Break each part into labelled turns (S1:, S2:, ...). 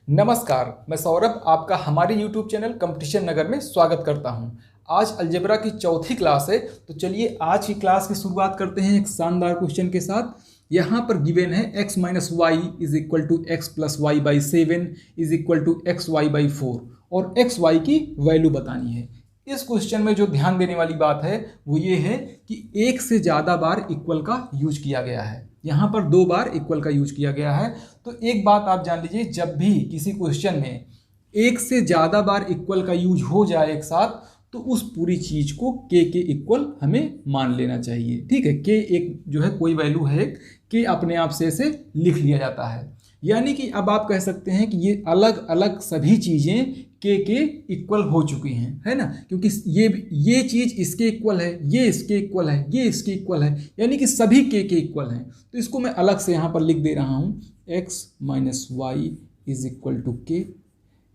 S1: नमस्कार, मैं सौरभ आपका हमारे YouTube चैनल कंपटीशन नगर में स्वागत करता हूं। आज अलजेब्रा की चौथी क्लास है, तो चलिए आज की क्लास की शुरुआत करते हैं एक शानदार क्वेश्चन के साथ। यहाँ पर गिवन है x minus y is equal to x plus y by 7 is equal to x y by 4 और एक्स वाई की वैल्यू बतानी है। इस क्वेश्चन में जो ध्यान देने वाली बात है वो ये है कि एक से ज़्यादा बार इक्वल का यूज किया गया है। यहाँ पर 2 बार इक्वल का यूज किया गया है। तो एक बात आप जान लीजिए, जब भी किसी क्वेश्चन में एक से ज़्यादा बार इक्वल का यूज हो जाए एक साथ, तो उस पूरी चीज को के इक्वल हमें मान लेना चाहिए। ठीक है, के एक जो है कोई वैल्यू है, के अपने आप से इसे लिख लिया जाता है। यानी कि अब आप कह सकते हैं कि ये अलग अलग सभी चीजें के इक्वल हो चुकी हैं, है ना, क्योंकि ये चीज इसके इक्वल है, ये इसके इक्वल है, ये इसके इक्वल है, यानी कि सभी के इक्वल हैं। तो इसको मैं अलग से यहाँ पर लिख दे रहा हूँ, x minus y is equal to k,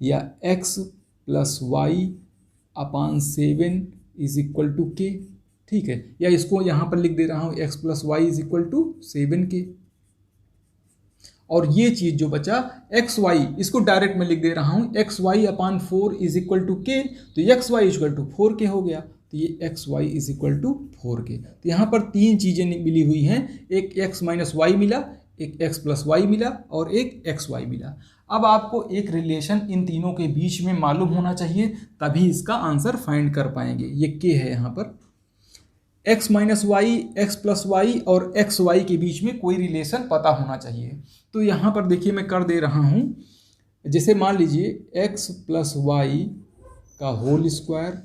S1: या x plus y upon 7 is equal to k. ठीक है, या इसको यहाँ पर लिख दे रहा हूँ x plus y is equal to 7 k. और ये चीज जो बचा एक्स वाई, इसको डायरेक्ट में लिख दे रहा हूँ x y upon 4 is equal to k, तो एक्स वाई इक्वल टू 4 के हो गया। तो ये x y is equal to 4 k. तो यहाँ पर 3 चीजें मिली हुई हैं, एक एक्स माइनस वाई मिला, एक एक्स प्लस वाई मिला और एक एक्स वाई मिला। अब आपको एक रिलेशन इन तीनों के बीच में मालूम होना चाहिए, तभी इसका आंसर फाइंड कर पाएंगे। ये के है, यहाँ पर x minus y, x plus y और एक्स वाई के बीच में कोई रिलेशन पता होना चाहिए। तो यहाँ पर देखिए मैं कर दे रहा हूँ, जैसे मान लीजिए x प्लस वाई का whole square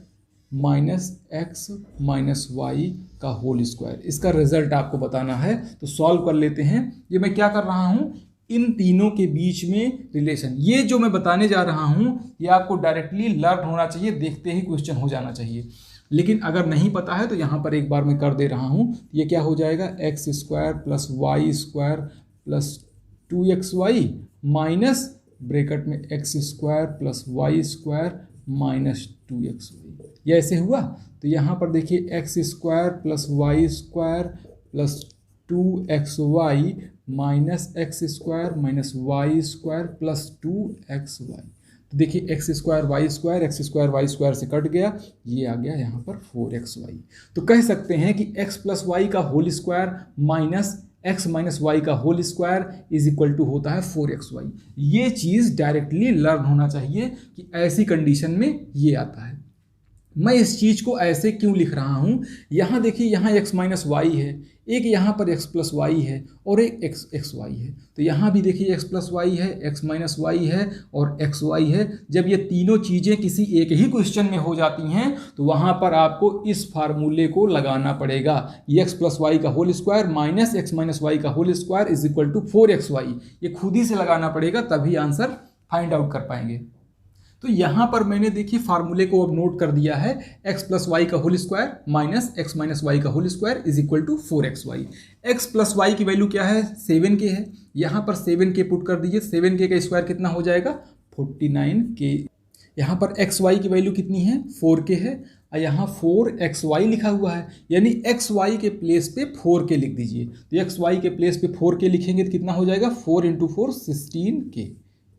S1: minus x minus y का होल स्क्वायर, इसका रिजल्ट आपको बताना है। तो सॉल्व कर लेते हैं। ये मैं क्या कर रहा हूँ, इन तीनों के बीच में रिलेशन, ये जो मैं बताने जा रहा हूँ ये आपको डायरेक्टली लर्न होना चाहिए, देखते ही क्वेश्चन हो जाना चाहिए। लेकिन अगर नहीं पता है तो यहाँ पर एक बार मैं कर दे रहा हूँ। ये क्या हो जाएगा, x square plus y square plus 2xy minus bracket में x square plus y square minus 2xy। ये ऐसे हुआ। तो यहाँ पर देखिए x square plus y square plus 2xy minus x square minus y square plus 2xy। तो देखिए एक्स स्क्वायर वाई स्क्वायर से कट गया, ये आ गया यहाँ पर 4xy। तो कह सकते हैं कि x प्लस वाई का whole square minus x minus y का whole square is equal to होता है 4xy। ये चीज़ डायरेक्टली लर्न होना चाहिए कि ऐसी कंडीशन में ये आता है। मैं इस चीज़ को ऐसे क्यों लिख रहा हूँ, यहाँ देखिए, यहाँ x माइनस वाई है, एक यहाँ पर x प्लस वाई है और एक एक्स वाई है। तो यहाँ भी देखिए x प्लस वाई है, x माइनस वाई है और एक्स वाई है। जब ये तीनों चीज़ें किसी एक ही क्वेश्चन में हो जाती हैं तो वहाँ पर आपको इस फार्मूले को लगाना पड़ेगा, x प्लस वाई का whole square minus x minus y का whole square is equal to 4xy। ये खुद ही से लगाना पड़ेगा, तभी आंसर फाइंड आउट कर पाएंगे। तो यहाँ पर मैंने देखिए फार्मूले को अब नोट कर दिया है, x प्लस वाई का whole square minus x minus y का whole square is equal to 4xy। x plus y की वैल्यू क्या है, 7k है। यहाँ पर 7k पुट कर दीजिए, 7k का स्क्वायर कितना हो जाएगा, 49k। यहाँ पर xy की वैल्यू कितनी है, 4k है, और यहाँ 4xy लिखा हुआ है, यानी xy के प्लेस पे 4k लिख दीजिए। तो xy के प्लेस पे 4k लिखेंगे तो कितना हो जाएगा, 4 × 4 16k।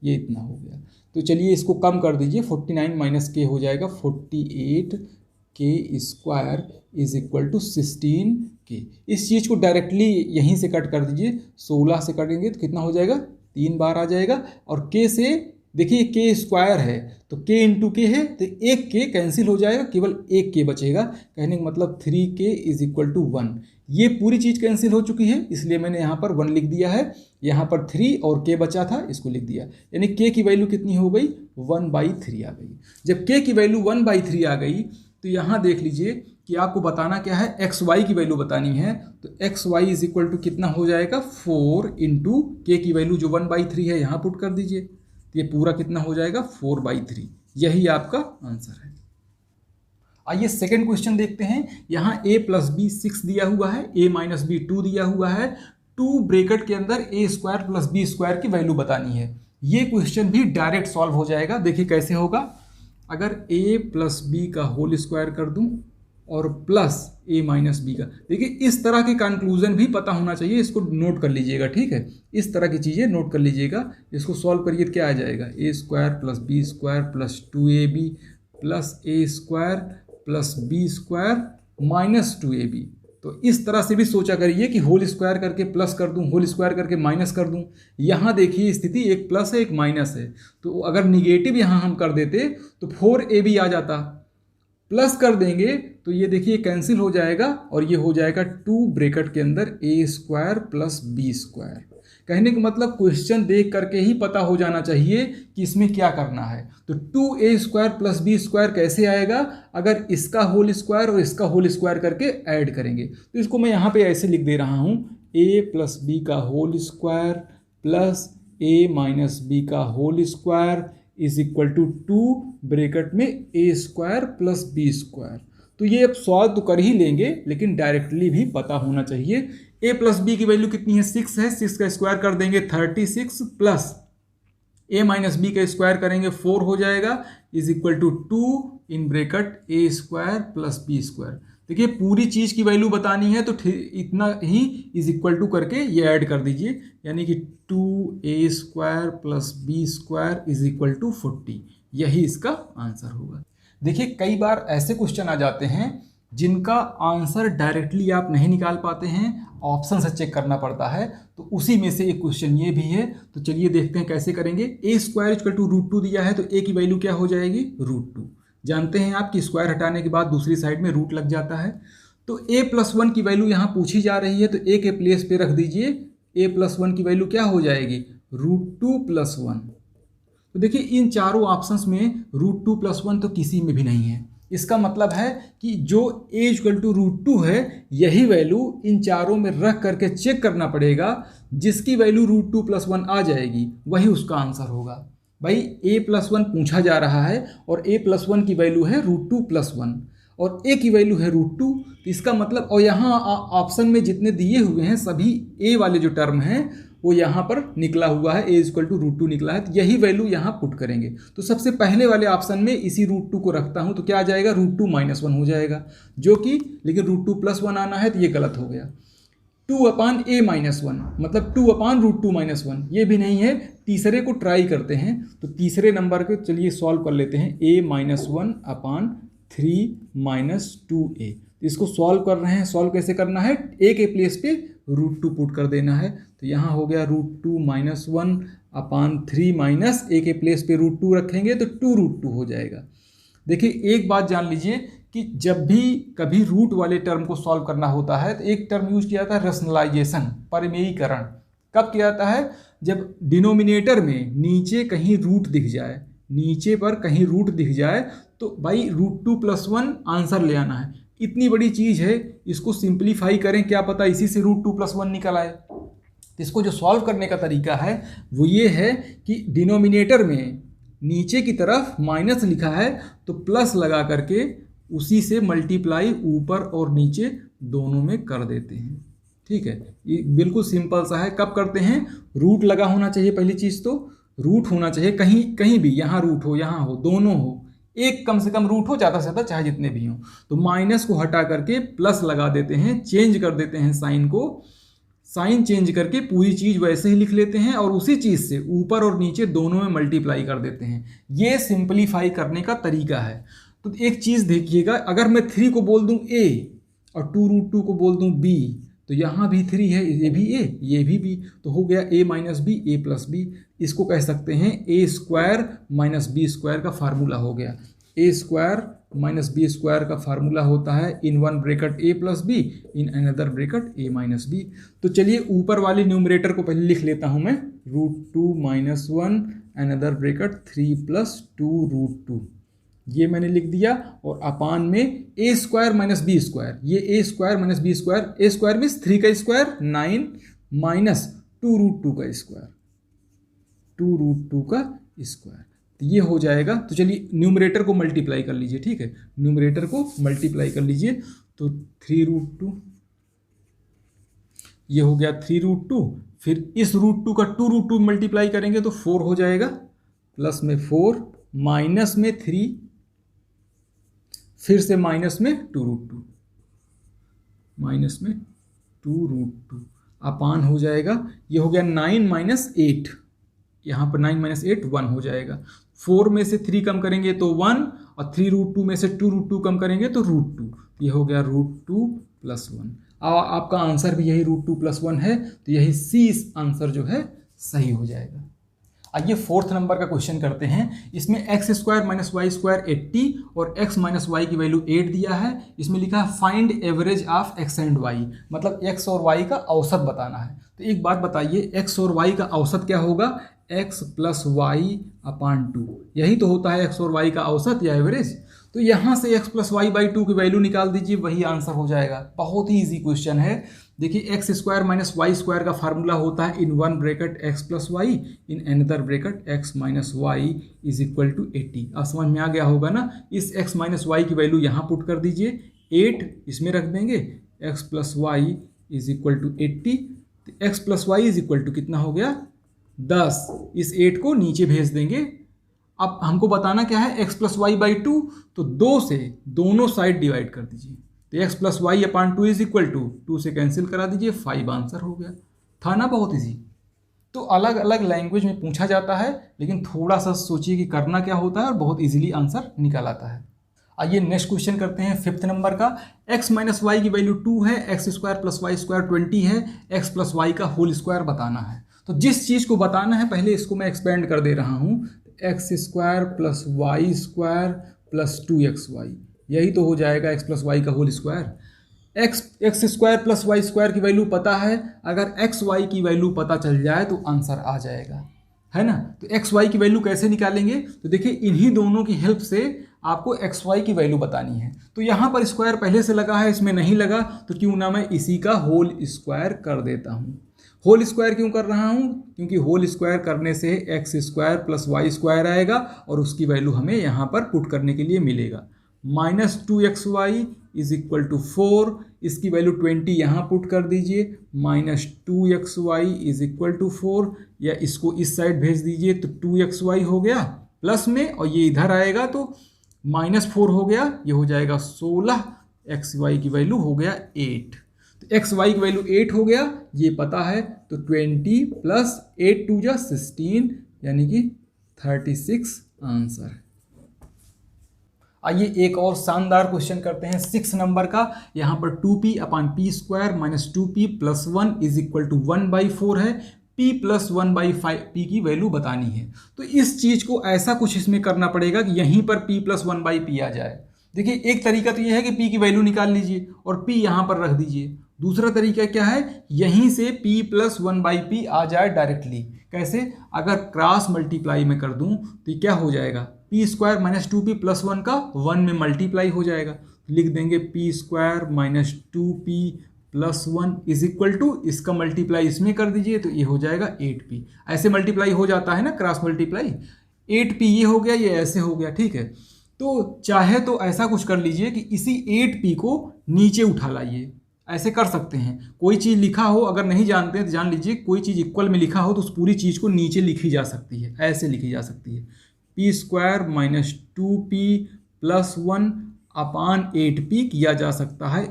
S1: ये इतना हो गया। तो चलिए इसको कम कर दीजिए, 49 माइनस के हो जाएगा 48k square is equal to 16k। इस चीज़ को डायरेक्टली यहीं से कट कर दीजिए, 16 से कटेंगे तो कितना हो जाएगा, 3 बार आ जाएगा। और k से देखिए k स्क्वायर है तो k इंटू के है, तो एक k कैंसिल हो जाएगा, केवल एक k बचेगा। कहने का मतलब 3k इज इक्वल टू 1। ये पूरी चीज़ कैंसिल हो चुकी है, इसलिए मैंने यहाँ पर 1 लिख दिया है। यहाँ पर 3 और k बचा था, इसको लिख दिया, यानी k की वैल्यू कितनी हो गई, 1/3 आ गई। जब k की वैल्यू 1/3 आ गई तो यहाँ देख लीजिए कि आपको बताना क्या है, एक्स वाई की वैल्यू बतानी है। तो x y is equal to कितना हो जाएगा, 4 इंटू के की वैल्यू जो 1/3 है यहाँ पुट कर दीजिए, तो ये पूरा कितना हो जाएगा, 4/3। यही आपका आंसर है। आइए सेकंड क्वेश्चन देखते हैं। यहाँ a प्लस बी 6 दिया हुआ है, a माइनस बी 2 दिया हुआ है, 2 ब्रैकेट के अंदर a square plus b square की वैल्यू बतानी है। ये क्वेश्चन भी डायरेक्ट सॉल्व हो जाएगा। देखिए कैसे होगा, अगर a प्लस बी का होल स्क्वायर कर दूं और प्लस a माइनस बी का। देखिए इस तरह के कंक्लूजन भी पता होना चाहिए, इसको नोट कर लीजिएगा, ठीक है। इस तरह की चीज़ें नोट कर लीजिएगा। इसको सॉल्व करिए तो क्या आ जाएगा, a square plus b square plus 2ab plus a square plus b square minus 2ab। तो इस तरह से भी सोचा करिए कि होल स्क्वायर करके प्लस कर दूं, होल स्क्वायर करके माइनस कर दूं। यहाँ देखिए स्थिति एक प्लस है एक माइनस है, तो अगर निगेटिव यहाँ हम कर देते तो 4ab आ जाता। प्लस कर देंगे तो ये देखिए कैंसिल हो जाएगा और ये हो जाएगा 2 ब्रैकेट के अंदर a square plus b square. कहने का मतलब क्वेश्चन देख करके ही पता हो जाना चाहिए कि इसमें क्या करना है। तो 2a square plus b square कैसे आएगा, अगर इसका होल स्क्वायर और इसका होल स्क्वायर करके ऐड करेंगे। तो इसको मैं यहाँ पे ऐसे लिख दे रहा हूँ, a प्लस बी का whole square plus a minus b का whole square is equal to 2 bracket में a square plus b square. तो ये अब सॉल्व तो कर ही लेंगे, लेकिन डायरेक्टली भी पता होना चाहिए। a प्लस बी की वैल्यू कितनी है, 6 है, 6 का स्क्वायर कर देंगे 36 प्लस a माइनस बी का स्क्वायर करेंगे 4 हो जाएगा is equal to 2 in bracket a square plus b square. देखिए पूरी चीज़ की वैल्यू बतानी है तो इतना ही इज इक्वल टू करके ये ऐड कर दीजिए, यानी कि 2a square plus b square is equal to 40। यही इसका आंसर होगा। देखिए कई बार ऐसे क्वेश्चन आ जाते हैं जिनका आंसर डायरेक्टली आप नहीं निकाल पाते हैं, ऑप्शन से चेक करना पड़ता है। तो उसी में से एक क्वेश्चन ये भी है। तो चलिए देखते हैं कैसे करेंगे। a स्क्वायर इक्वल टू √2 दिया है तो a की वैल्यू क्या हो जाएगी, √2। जानते हैं आप कि स्क्वायर हटाने के बाद दूसरी साइड में रूट लग जाता है। तो a प्लस 1 की वैल्यू यहाँ पूछी जा रही है तो a के प्लेस पे रख दीजिए। a प्लस 1 की वैल्यू क्या हो जाएगी, √2 प्लस 1। तो देखिए इन चारों ऑप्शंस में √2 प्लस 1 तो किसी में भी नहीं है। इसका मतलब है कि जो a इक्वल टू √2 है यही वैल्यू इन चारों में रख करके चेक करना पड़ेगा। जिसकी वैल्यू √2 प्लस 1 आ जाएगी वही उसका आंसर होगा। भाई a प्लस 1 पूछा जा रहा है और a प्लस 1 की वैल्यू है √2 प्लस 1 और a की वैल्यू है √2। तो इसका मतलब, और यहाँ ऑप्शन में जितने दिए हुए हैं सभी a वाले जो टर्म हैं वो यहाँ पर निकला हुआ है, a इक्वल टू √2 निकला है। तो यही वैल्यू यहाँ पुट करेंगे। तो सबसे पहले वाले ऑप्शन में इसी √2 को रखता हूँ तो क्या आ जाएगा, √2 माइनस 1 हो जाएगा, जो कि लेकिन √2 प्लस 1 आना है तो ये गलत हो गया। 2 अपान a माइनस 1 मतलब 2 अपान √2 माइनस 1, ये भी नहीं है। तीसरे को ट्राई करते हैं तो तीसरे नंबर को चलिए सॉल्व कर लेते हैं। a minus 1 upon 3 minus 2a। इसको सॉल्व कर रहे हैं। सॉल्व कैसे करना है, a के प्लेस पे √2 पुट कर देना है। तो यहाँ हो गया √2 माइनस 1 अपान 3 माइनस a के प्लेस पे √2 रखेंगे तो 2√2 हो जाएगा। देखिए एक बात जान लीजिए कि जब भी कभी रूट वाले टर्म को सॉल्व करना होता है तो एक टर्म यूज किया जाता है रैशनलाइजेशन, परिमेयीकरण। कब किया जाता है, जब डिनोमिनेटर में नीचे कहीं रूट दिख जाए, नीचे पर कहीं रूट दिख जाए तो भाई √2 प्लस 1 आंसर ले आना है। इतनी बड़ी चीज़ है, इसको सिंप्लीफाई करें, क्या पता इसी से √2 प्लस 1 निकल आए। तो इसको जो सॉल्व करने का तरीका है वो ये है कि डिनोमिनेटर में नीचे की तरफ माइनस लिखा है तो प्लस लगा करके उसी से मल्टीप्लाई ऊपर और नीचे दोनों में कर देते हैं। ठीक है, ये बिल्कुल सिंपल सा है। कब करते हैं, रूट लगा होना चाहिए, पहली चीज़ तो रूट होना चाहिए, कहीं कहीं भी, यहाँ रूट हो यहाँ हो दोनों हो, एक कम से कम रूट हो, ज़्यादा से ज़्यादा चाहे जितने भी हों। तो माइनस को हटा करके प्लस लगा देते हैं, चेंज कर देते हैं साइन को, साइन चेंज करके पूरी चीज़ वैसे ही लिख लेते हैं और उसी चीज़ से ऊपर और नीचे दोनों में मल्टीप्लाई कर देते हैं। ये सिंप्लीफाई करने का तरीका है। तो एक चीज़ देखिएगा, अगर मैं 3 को बोल दूं a और 2√2 को बोल दूं b तो यहाँ भी 3 है, ये भी a ये भी b, तो हो गया a minus b a plus b. इसको कह सकते हैं a square minus b square का फार्मूला हो गया। a square minus b square का फार्मूला होता है in one bracket a plus b in another bracket a minus b. तो चलिए ऊपर वाले न्यूमरेटर को पहले लिख लेता हूँ मैं, √2 माइनस 1 अनदर ब्रैकेट 3 प्लस 2√2, ये मैंने लिख दिया। और अपान में a square minus b square, ये a square minus b square, a square means 3 का स्क्वायर 9 माइनस 2√2 का स्क्वायर, 2√2 का स्क्वायर, तो ये हो जाएगा। तो चलिए न्यूमरेटर को मल्टीप्लाई कर लीजिए। ठीक है, न्यूमरेटर को मल्टीप्लाई कर लीजिए तो 3√2, ये हो गया 3√2। फिर इस √2 का 2√2 मल्टीप्लाई करेंगे तो 4 हो जाएगा, प्लस में 4 माइनस में 3, फिर से माइनस में 2√2, माइनस में 2√2 अपान हो जाएगा, ये हो गया 9 माइनस 8, यहाँ पर 9 माइनस 8 1 हो जाएगा। 4 में से 3 कम करेंगे तो 1, और 3√2 में से 2√2 कम करेंगे तो √2, ये हो गया √2 + 1। आपका आंसर भी यही √2 + 1 है, तो यही सी आंसर जो है सही हो जाएगा। आइए 4th नंबर का क्वेश्चन करते हैं। इसमें x² - y² 80 और x - y की वैल्यू 8 दिया है। इसमें लिखा है find average of x and y, मतलब x और y का औसत बताना है। तो एक बात बताइए, x और y का औसत क्या होगा? x + y/2, यही तो होता है x और y का औसत या एवरेज। तो यहाँ से x + y/2 की वैल्यू निकाल दीजिए, वही आंसर हो जाएगा। बहुत ही ईजी क्वेश्चन है। देखिए x² - y² का फार्मूला होता है in one bracket x + y, in another bracket x - y = 80। अब समझ में आ गया होगा ना। इस x - y की वैल्यू यहाँ पुट कर दीजिए, 8 इसमें रख देंगे, x + y = 80। x + y = कितना हो गया? 10। इस 8 को नीचे भेज देंगे। अब हमको बताना क्या है? x + y/2, तो 2 से दोनों साइड डिवाइड कर दीजिए। तो x + y/2 2 से कैंसिल करा दीजिए, 5 आंसर हो गया। था ना बहुत इजी। तो अलग अलग लैंग्वेज में पूछा जाता है, लेकिन थोड़ा सा सोचिए कि करना क्या होता है, और बहुत इजीली आंसर निकल आता है। आइए नेक्स्ट क्वेश्चन करते हैं 5th नंबर का। x - y की वैल्यू 2 है, x² + y² 20 है, x + y का होल स्क्वायर बताना है। तो जिस चीज़ को बताना है पहले इसको मैं एक्सपेंड कर दे रहा हूँ। x² + y² + 2xy, यही तो हो जाएगा x + y का होल स्क्वायर। x² + y² की वैल्यू पता है, अगर xy की वैल्यू पता चल जाए तो आंसर आ जाएगा, है ना। तो xy की वैल्यू कैसे निकालेंगे? तो देखिए इन्हीं दोनों की हेल्प से आपको xy की वैल्यू बतानी है। तो यहाँ पर स्क्वायर पहले से लगा है, इसमें नहीं लगा, तो क्यों ना मैं इसी का होल स्क्वायर कर देता हूँ। होल स्क्वायर क्यों कर रहा हूँ? क्योंकि होल स्क्वायर करने से x² + y² आएगा, और उसकी वैल्यू हमें यहाँ पर पुट करने के लिए मिलेगा। -2xy = 4, इसकी वैल्यू 20 यहाँ पुट कर दीजिए, -2xy = 4, या इसको इस साइड भेज दीजिए तो 2xy हो गया प्लस में, और ये इधर आएगा तो -4 हो गया, ये हो जाएगा 16, xy की वैल्यू हो गया 8। तो xy की वैल्यू 8 हो गया, ये पता है, तो 20 + 8 2 जा 16, यानी कि 36 आंसर। आइए एक और शानदार क्वेश्चन करते हैं 6 नंबर का। यहाँ पर 2p/p² - 2p + 1 = 1/4 है। p + 1/5p की वैल्यू बतानी है। तो इस चीज़ को ऐसा कुछ इसमें करना पड़ेगा कि यहीं पर p + 1/p आ जाए। देखिए एक तरीका तो ये है कि p की वैल्यू निकाल लीजिए और p यहाँ पर रख दीजिए। दूसरा तरीका क्या है? यहीं से p + 1/p आ जाए डायरेक्टली। कैसे? अगर क्रॉस मल्टीप्लाई में कर दूं तो ये क्या हो जाएगा? p² - 2p + 1 का 1 में मल्टीप्लाई हो जाएगा। लिख देंगे p² - 2p + 1 = इसका मल्टीप्लाई इसमें कर दीजिए तो ये हो जाएगा 8p। ऐसे मल्टीप्लाई हो जाता है ना, क्रॉस मल्टीप्लाई। 8p ये हो गया, ये ऐसे हो गया, ठीक है। तो चाहे तो ऐसा कुछ कर लीजिए कि इसी 8p को नीचे उठा लाइए, ऐसे कर सकते हैं। कोई चीज़ लिखा हो, अगर नहीं जानते हैं तो जान लीजिए, कोई चीज़ इक्वल में लिखा हो तो उस पूरी चीज़ को नीचे लिखी जा सकती है, ऐसे लिखी जा सकती है। p² - 2p + 1/8p किया जा सकता है =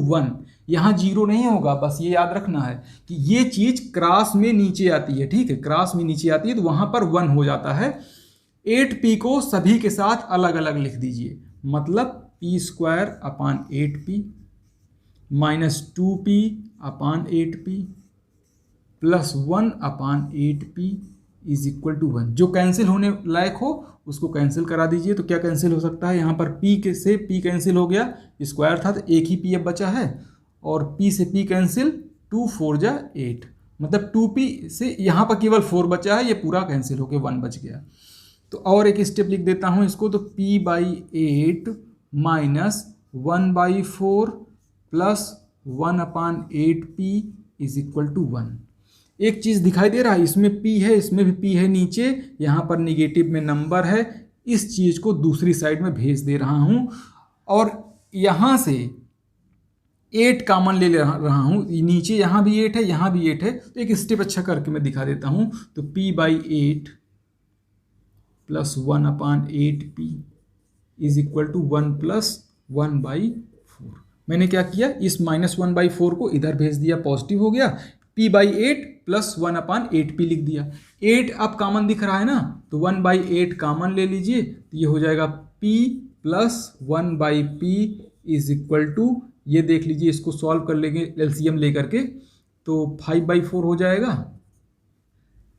S1: 1। यहाँ 0 नहीं होगा, बस ये याद रखना है कि ये चीज़ क्रॉस में नीचे आती है, ठीक है। क्रॉस में नीचे आती है तो वहाँ पर 1 हो जाता है। 8p को सभी के साथ अलग अलग लिख दीजिए, मतलब p² /8p - 2p/8p + 1/8p = 1। जो कैंसिल होने लायक हो उसको कैंसिल करा दीजिए। तो क्या कैंसिल हो सकता है? यहाँ पर p से p कैंसिल हो गया, स्क्वायर था तो एक ही p अब बचा है, और p से p कैंसिल, 2 4 जा 8, मतलब 2p से यहाँ पर केवल 4 बचा है, ये पूरा कैंसिल होकर 1 बच गया। तो और एक स्टेप लिख देता हूँ इसको, तो p/8 - 1/4 + 1/8p = 1। एक चीज़ दिखाई दे रहा है, इसमें p है, इसमें भी p है नीचे, यहाँ पर निगेटिव में नंबर है। इस चीज़ को दूसरी साइड में भेज दे रहा हूँ, और यहाँ से 8 कॉमन ले रहा हूँ। नीचे यहाँ भी 8 है, यहाँ भी 8 है, तो एक स्टेप अच्छा करके मैं दिखा देता हूँ। तो p/8 + 1/8p is equal to 1 plus 1/4। मैंने क्या किया, इस -1/4 को इधर भेज दिया, पॉजिटिव हो गया, p/8 प्लस 1/8p लिख दिया। 8 अब कॉमन दिख रहा है ना, तो 1/8 कॉमन ले लीजिए, तो ये हो जाएगा p plus 1/p is equal to, ये देख लीजिए, इसको सॉल्व कर लेंगे एलसीएम लेकर के, तो 5/4 हो जाएगा।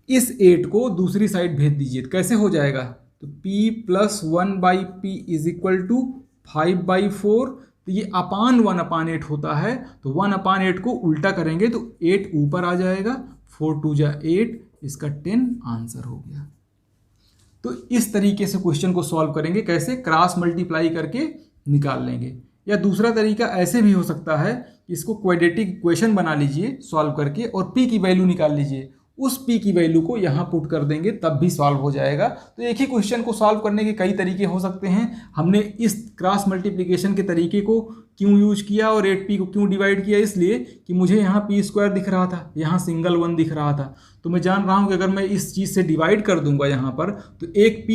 S1: इस 8 को दूसरी साइड भेज दीजिए, तो कैसे हो जाएगा, तो p plus 1/p is equal to 5/4, तो ये अपान 1/8 होता है, तो 1/8 को उल्टा करेंगे तो 8 ऊपर आ जाएगा, 4 2 जा 8, इसका 10 आंसर हो गया। तो इस तरीके से क्वेश्चन को सॉल्व करेंगे, कैसे, क्रॉस मल्टीप्लाई करके निकाल लेंगे। या दूसरा तरीका ऐसे भी हो सकता है, इसको क्वाड्रेटिक इक्वेशन बना लीजिए सॉल्व करके, और p की वैल्यू निकाल लीजिए, उस p की वैल्यू को यहाँ पुट कर देंगे, तब भी सॉल्व हो जाएगा। तो एक ही क्वेश्चन को सॉल्व करने के कई तरीके हो सकते हैं। हमने इस क्रॉस मल्टीप्लिकेशन के तरीके को क्यों यूज किया और 8p को क्यों डिवाइड किया, इसलिए कि मुझे यहाँ p² दिख रहा था, यहाँ सिंगल 1 दिख रहा था, तो मैं जान रहा हूँ कि अगर मैं इस चीज़ से डिवाइड कर दूंगा यहाँ पर, तो एक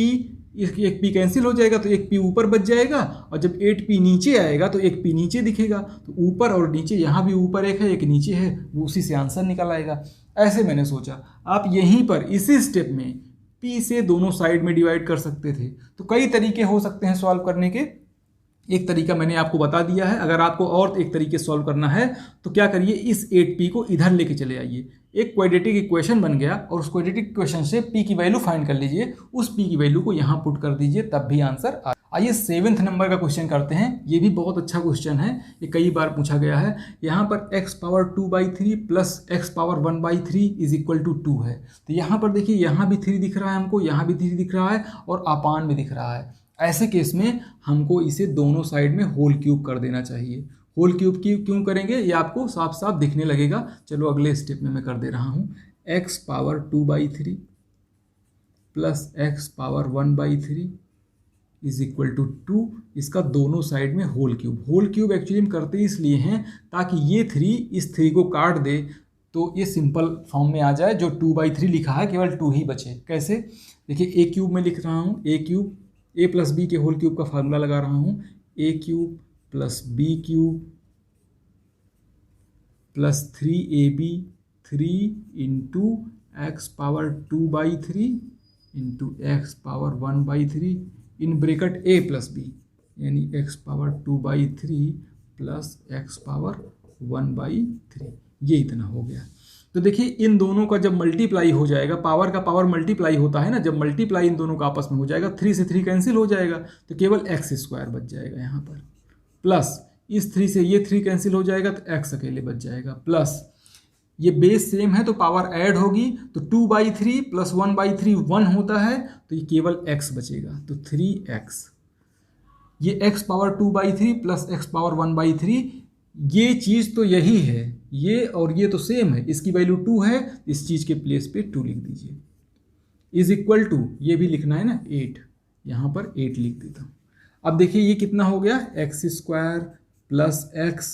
S1: p कैंसिल हो जाएगा, तो एक p ऊपर बच जाएगा, और जब 8p नीचे आएगा तो एक p नीचे दिखेगा, तो ऊपर और नीचे, यहाँ भी ऊपर एक है एक नीचे है, वो उसी से आंसर निकल आएगा। ऐसे मैंने सोचा आप यहीं पर इसी स्टेप में p से दोनों साइड में डिवाइड कर सकते थे। तो कई तरीके हो सकते हैं सॉल्व करने के, एक तरीका मैंने आपको बता दिया है। अगर आपको और एक तरीके सॉल्व करना है तो क्या करिए, इस 8p को इधर लेके चले आइए, एक क्वाड्रेटिक इक्वेशन बन गया, और उस क्वाड्रेटिक इक्वेशन से p की वैल्यू फाइंड कर लीजिए, उस p की वैल्यू को यहाँ पुट कर दीजिए, तब भी आंसर आ। आइए 7th नंबर का क्वेश्चन करते हैं। ये भी बहुत अच्छा क्वेश्चन है, ये कई बार पूछा गया है। यहाँ पर x⁻2/3 plus x⁻1/3 is equal to 2 है। तो यहाँ पर देखिए, यहाँ भी 3 दिख रहा है हमको, यहाँ भी 3 दिख रहा है, और अपान में दिख रहा है। ऐसे केस में हमको इसे दोनों साइड में होल क्यूब कर देना चाहिए। होल क्यूब क्यों करेंगे, ये आपको साफ साफ दिखने लगेगा। चलो अगले स्टेप में मैं कर दे रहा हूँ। x⁻2/3 plus x⁻1/3 is equal to 2, इसका दोनों साइड में whole cube. Whole cube actually हम करते इसलिए हैं ताकि ये 3 इस 3 को काट दे, तो ये सिंपल फॉर्म में आ जाए, जो 2/3 लिखा है केवल 2 ही बचे। कैसे, देखिए ए क्यूब में लिख रहा हूँ, a cube, a plus b के होल क्यूब का फार्मूला लगा रहा हूँ, a cube plus b cube plus 3ab 3 into x⁻2/3 into x⁻1/3 in bracket a plus b, यानी x⁻2/3 प्लस x⁻1/3, ये इतना हो गया। तो देखिए इन दोनों का जब मल्टीप्लाई हो जाएगा, पावर का पावर मल्टीप्लाई होता है ना, जब मल्टीप्लाई इन दोनों का आपस में हो जाएगा, 3 से 3 कैंसिल हो जाएगा, तो केवल x² बच जाएगा यहाँ पर, प्लस इस 3 से ये 3 कैंसिल हो जाएगा, तो x अकेले बच जाएगा, प्लस ये बेस सेम है तो पावर ऐड होगी, तो 2/3 प्लस 1/3 1 होता है, तो ये केवल x बचेगा, तो 3x। ये x⁻2/3 प्लस x⁻1/3, ये चीज़ तो यही है, ये और ये तो सेम है, इसकी वैल्यू 2 है, इस चीज़ के प्लेस पे 2 लिख दीजिए, इज इक्वल टू, ये भी लिखना है ना 8, यहाँ पर 8 लिख देता हूँ। अब देखिए ये कितना हो गया, x² plus x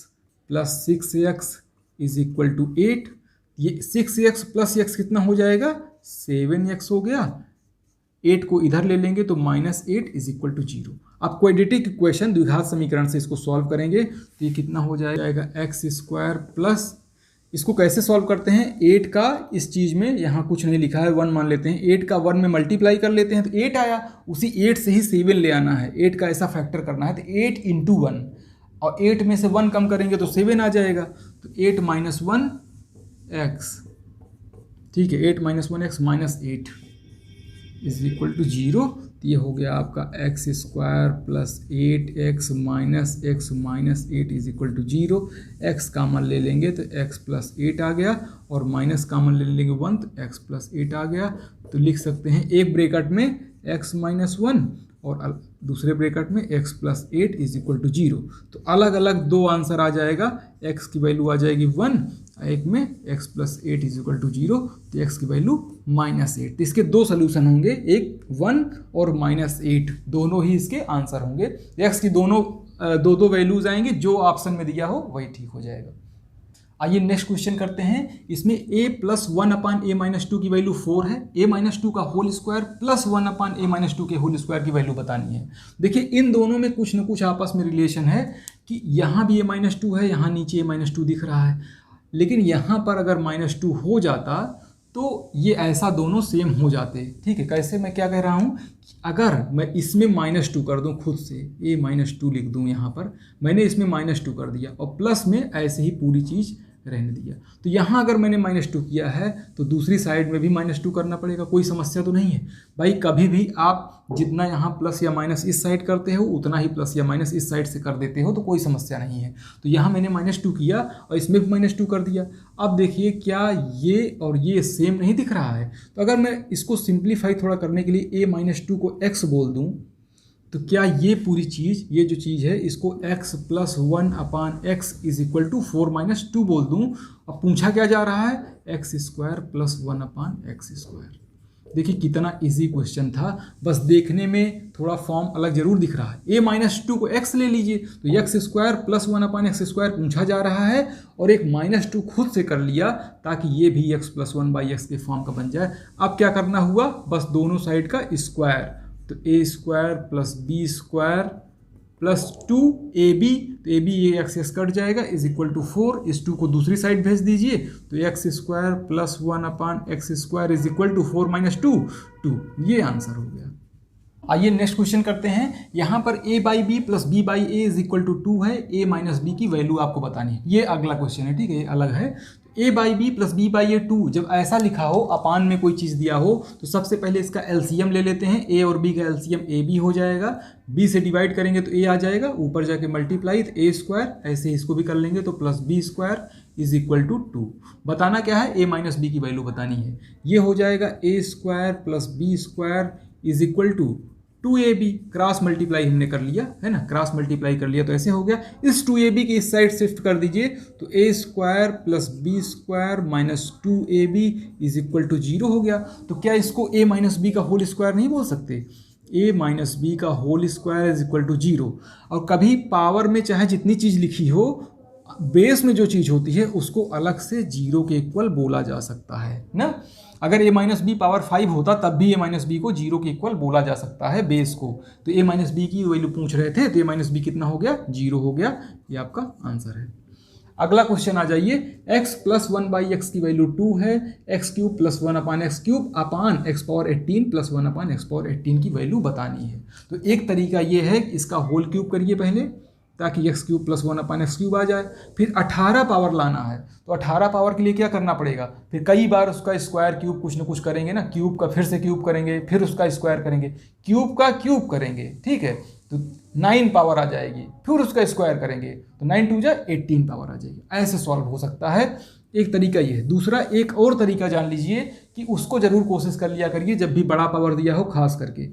S1: plus 6x is equal to 8। ये 6x प्लस x कितना हो जाएगा, 7x हो गया। 8 को इधर ले लेंगे तो -8 इज इक्वल टू 0। अब क्वाड्रेटिक इक्वेशन द्विघात समीकरण से इसको सॉल्व करेंगे, तो ये कितना हो जाएगा, x² प्लस, इसको कैसे सॉल्व करते हैं, 8 का इस चीज़ में यहाँ कुछ नहीं लिखा है, 1 मान लेते हैं, 8 का 1 में मल्टीप्लाई कर लेते हैं, तो 8 आया, उसी 8 से ही 7 ले आना है, 8 का ऐसा फैक्टर करना है, तो 8 इंटू 1, और 8 में से 1 कम करेंगे तो 7 आ जाएगा, तो 8 - 1x, ठीक है, 8 - 1x -8 इज इक्वल टू 0। तो ये हो गया आपका x² plus 8x minus x minus 8 is equal to 0। x common ले लेंगे तो x प्लस 8 आ गया, और माइनस कॉमन ले लेंगे 1 तो x प्लस 8 आ गया। तो लिख सकते हैं एक ब्रैकेट में x माइनस 1 और दूसरे ब्रैकेट में x plus 8 is equal to 0। तो अलग अलग दो आंसर आ जाएगा, x की वैल्यू आ जाएगी 1, एक में x plus 8 is equal to 0, तो x की वैल्यू -8। तो इसके दो सोल्यूशन होंगे, एक 1 और -8, दोनों ही इसके आंसर होंगे। x की दोनों दो वैल्यूज आएंगे, जो ऑप्शन में दिया हो वही ठीक हो जाएगा। आइए नेक्स्ट क्वेश्चन करते हैं। इसमें a प्लस 1/a-2 की वैल्यू 4 है, a-2 का होल स्क्वायर प्लस 1/a-2 के होल स्क्वायर की वैल्यू बतानी है। देखिए इन दोनों में कुछ न कुछ आपस में रिलेशन है कि यहाँ भी a-2 है, यहाँ नीचे a-2 दिख रहा है, लेकिन यहाँ पर अगर -2 हो जाता तो ये ऐसा दोनों सेम हो जाते। ठीक है, कैसे, मैं क्या कह रहा हूँ, अगर मैं इसमें -2 कर दूं, खुद से a-2 लिख दूं, यहाँ पर मैंने इसमें -2 कर दिया और प्लस में ऐसे ही पूरी चीज़ रहने दिया, तो यहाँ अगर मैंने -2 किया है तो दूसरी साइड में भी -2 करना पड़ेगा। कोई समस्या तो नहीं है भाई, कभी भी आप जितना यहाँ प्लस या माइनस इस साइड करते हो उतना ही प्लस या माइनस इस साइड से कर देते हो, तो कोई समस्या नहीं है। तो यहाँ मैंने -2 किया और इसमें भी -2 कर दिया। अब देखिए क्या ये और ये सेम नहीं दिख रहा है, तो अगर मैं इसको सिंप्लीफाई थोड़ा करने के लिए a-2 को x बोल दूँ, तो क्या ये पूरी चीज़, ये जो चीज़ है इसको x plus 1/x is equal to 4-2 बोल दूँ। अब पूछा क्या जा रहा है, x² प्लस 1/x²। देखिए कितना इजी क्वेश्चन था, बस देखने में थोड़ा फॉर्म अलग जरूर दिख रहा है। a-2 को x ले लीजिए तो x² प्लस 1/x² पूछा जा रहा है और एक -2 खुद से कर लिया ताकि ये भी x प्लस 1/x के फॉर्म का बन जाए। अब क्या करना हुआ, बस दोनों साइड का स्क्वायर, तो a² plus b² plus 2ab, तो ab ये x कट जाएगा इज इक्वल टू 4। इस 2 को दूसरी साइड भेज दीजिए तो x² plus 1/x² is equal to 4-2, ये आंसर हो गया। आइए नेक्स्ट क्वेश्चन करते हैं। यहाँ पर a/b plus b/a is equal to 2 है, a - b की वैल्यू आपको बतानी है। ये अगला क्वेश्चन है, ठीक है, ये अलग है। a/b प्लस b/a 2, जब ऐसा लिखा हो, अपान में कोई चीज़ दिया हो, तो सबसे पहले इसका एलसीएम ले लेते हैं। a और b का एलसीएम ab हो जाएगा, b से डिवाइड करेंगे तो a आ जाएगा, ऊपर जाके मल्टीप्लाई तो a², ऐसे इसको भी कर लेंगे तो plus b² is equal to 2। बताना क्या है, a - b की वैल्यू बतानी है। ये हो जाएगा a² plus b² is equal to 2ab, cross multiply हमने कर लिया है ना, क्रॉस मल्टीप्लाई कर लिया तो ऐसे हो गया। इस 2ab की इस साइड शिफ्ट कर दीजिए तो a² plus b² minus 2ab is equal to 0 हो गया। तो क्या इसको a - b का होल स्क्वायर नहीं बोल सकते, a - b का whole square is equal to 0। और कभी पावर में चाहे जितनी चीज़ लिखी हो, बेस में जो चीज़ होती है उसको अलग से 0 के इक्वल बोला जा सकता है ना। अगर a - b पावर 5 होता तब भी a - b को 0 के इक्वल बोला जा सकता है बेस को। तो a - b की वैल्यू पूछ रहे थे तो a - b कितना हो गया, 0 हो गया। ये आपका आंसर है। अगला क्वेश्चन आ जाइए, x प्लस 1/x की वैल्यू 2 है, x³ प्लस 1/x³ अपान x⁻18 प्लस 1/x⁻18 की वैल्यू बतानी है। तो एक तरीका ये है कि इसका होल क्यूब करिए पहले, ताकि x³ प्लस 1/x³ आ जाए। फिर 18 पावर लाना है, तो 18 पावर के लिए क्या करना पड़ेगा, फिर कई बार उसका स्क्वायर क्यूब कुछ ना कुछ करेंगे ना, क्यूब का फिर से क्यूब करेंगे, फिर उसका स्क्वायर करेंगे, क्यूब का क्यूब करेंगे, ठीक है, तो 9 पावर आ जाएगी, फिर उसका स्क्वायर करेंगे तो 9 2 18 पावर आ जाएगी। ऐसे सॉल्व हो सकता है, एक तरीका ये है। दूसरा एक और तरीका जान लीजिए कि उसको जरूर कोशिश कर लिया करिए जब भी बड़ा पावर दिया हो, खास करके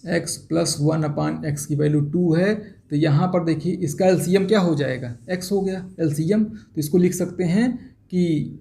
S1: x प्लस 1/x की वैल्यू 2 है, तो यहाँ पर देखिए इसका एलसीएम क्या हो जाएगा, x हो गया एलसीएम, तो इसको लिख सकते हैं कि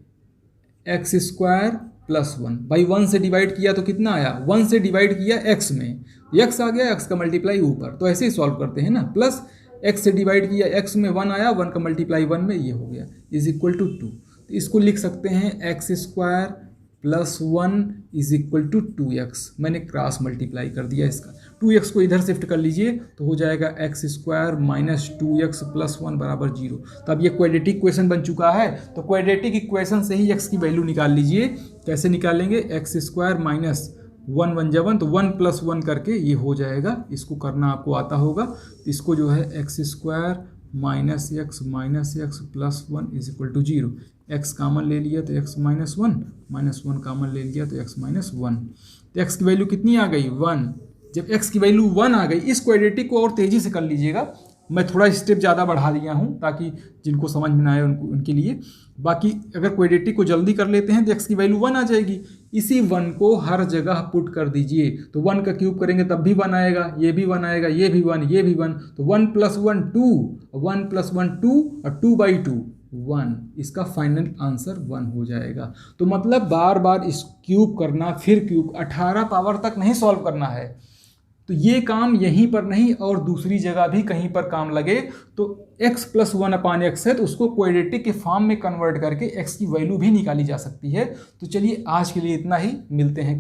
S1: x² प्लस 1 बाई 1 से डिवाइड किया तो कितना आया, 1 से डिवाइड किया x में, x आ गया, x का मल्टीप्लाई ऊपर, तो ऐसे ही सॉल्व करते हैं ना, प्लस x से डिवाइड किया x में 1 आया, 1 का मल्टीप्लाई 1 में, ये हो गया इज इक्वल टू 2। तो इसको लिख सकते हैं x² plus 1 is equal to 2x, मैंने क्रॉस मल्टीप्लाई कर दिया इसका, 2x को इधर शिफ्ट कर लीजिए तो हो जाएगा x² माइनस 2x प्लस 1 बराबर 0। तो अब ये क्वाड्रेटिक इक्वेशन बन चुका है, तो क्वाड्रेटिक इक्वेशन से ही x की वैल्यू निकाल लीजिए। कैसे निकालेंगे, x² माइनस 1 1 जा 1, तो 1 प्लस 1 करके ये हो जाएगा, इसको करना आपको आता होगा। तो इसको जो है x² minus x plus 1 is equal to 0, x common ले लिया तो x माइनस 1 कामन ले लिया तो x माइनस 1, तो x की वैल्यू कितनी आ गई, 1। जब x की वैल्यू 1 आ गई, इस क्वाड्रेटिक को और तेज़ी से कर लीजिएगा, मैं थोड़ा स्टेप ज़्यादा बढ़ा दिया हूँ ताकि जिनको समझ में ना आए उनके लिए। बाकी अगर क्वाड्रेटिक को जल्दी कर लेते हैं तो x की वैल्यू 1 आ जाएगी, इसी 1 को हर जगह पुट कर दीजिए, तो 1 का क्यूब करेंगे तब भी 1 आएगा, ये भी 1 आएगा, ये भी 1, ये भी 1, तो 1 प्लस 1 2, 1 प्लस 1 2 और 2/2 1, इसका फाइनल आंसर 1 हो जाएगा। तो मतलब बार बार इस क्यूब करना, फिर क्यूब, 18 पावर तक नहीं सॉल्व करना है, तो ये काम यहीं पर नहीं और दूसरी जगह भी कहीं पर काम लगे तो x + 1/x है तो उसको क्वाड्रेटिक के फॉर्म में कन्वर्ट करके x की वैल्यू भी निकाली जा सकती है। तो चलिए आज के लिए इतना ही, मिलते हैं।